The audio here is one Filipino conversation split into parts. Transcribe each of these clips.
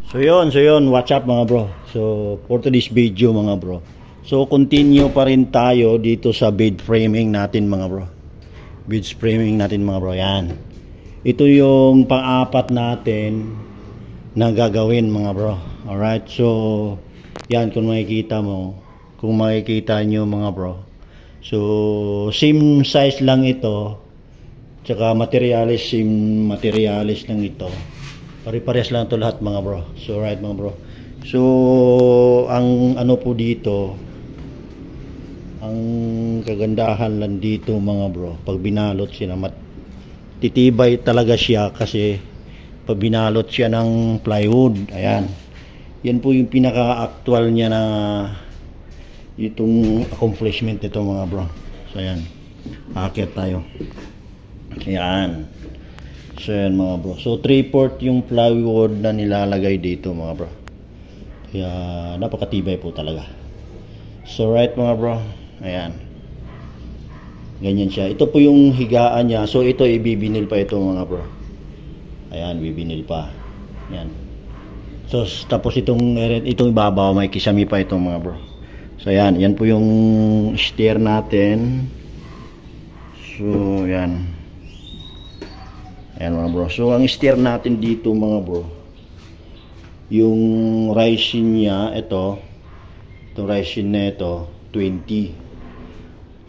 So yun, what's up mga bro? So for today's video mga bro, so continue pa rin tayo dito sa bed framing natin mga bro. Bed framing natin mga bro, yan. Ito yung pang-apat natin na gagawin mga bro. Alright, so yan, kung makikita nyo mga bro, so same size lang ito, tsaka materialis, same materialis lang ito. Pare-parehas lang ito lahat mga bro. So right mga bro, so ang ano po dito, ang kagandahan lang dito mga bro, pag binalot siya, titibay talaga siya kasi pag binalot siya ng plywood. Ayan, yan po yung pinaka-actual niya na itong accomplishment ito mga bro. So ayan, aakyat tayo. Ayan, so yan mga bro, so 3/4 yung plywood na nilalagay dito mga bro, kaya napakatibay po talaga. So right mga bro, ayan, ganyan siya. Ito po yung higaan niya. So ito ibibinil pa ito mga bro. Ayan, bibinil pa. Ayan. So tapos itong ibabaw may kisame pa ito mga bro. So ayan, yan po yung stair natin. So ayan. Ayan mga bro. So ang stair natin dito mga bro, yung rising niya, itong rising na ito 20.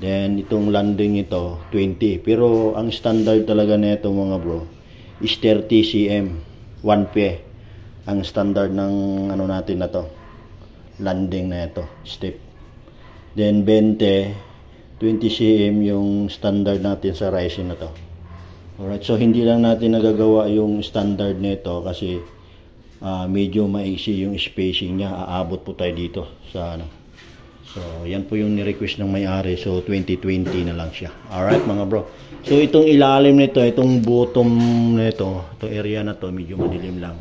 Then itong landing ito 20. Pero ang standard talaga nito mga bro is 30 cm 1 pie. Ang standard ng ano natin na to, landing na ito, step. Then 20 cm yung standard natin sa rising na to. Alright, so hindi lang natin nagagawa yung standard nito kasi medyo maiksi yung spacing niya. Aabot po tayo dito sa ano. So yan po yung ni-request ng may-ari. So 2020 na lang siya. Alright mga bro, so itong ilalim nito, itong bottom nito, itong area na to medyo madilim lang.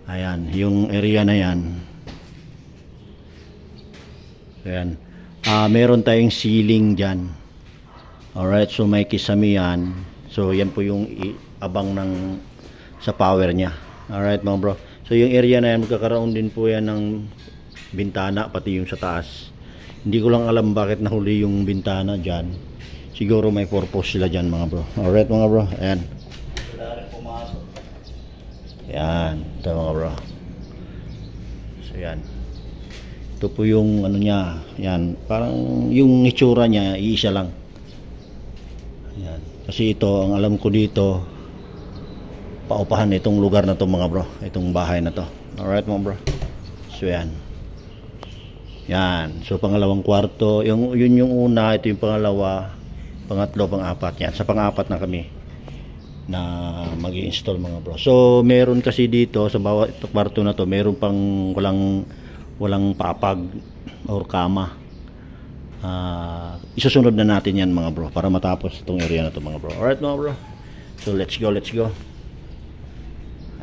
Ayan, yung area na yan. So yan, meron tayong ceiling dyan. Alright, so may kisame yan. So yan po yung abang ng sa power niya. Alright mga bro, so yung area na yan magkakaroon din po yan ng bintana, pati yung sa taas. Hindi ko lang alam bakit nahuli yung bintana dyan. Siguro may purpose sila dyan mga bro. Alright mga bro, ayan. Ayan, ito mga bro. So yan, ito po yung ano niya. Yan, parang yung itsura niya iisa lang. Ayan, kasi ito ang alam ko dito, paupahan itong lugar na to mga bro, itong bahay na to. Alright mga bro, so yan. Yan, so pangalawang kwarto, yun yung una, ito yung pangalawa, pangatlo, pang-apat. Yan, sa pang-apat na kami na mag-i-install mga bro. So meron kasi dito sa bawat kwarto na to, meron pang walang papag or kama. Isusunod na natin yan mga bro para matapos itong area na to mga bro. Alright mga bro, so let's go.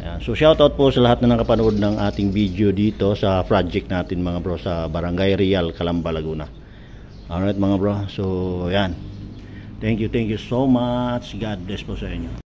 Ayan. So shoutout po sa lahat na nakapanood ng ating video dito sa project natin mga bro sa Barangay Real, Calamba, Laguna. Alright mga bro, so yan, thank you so much. God bless po sa inyo.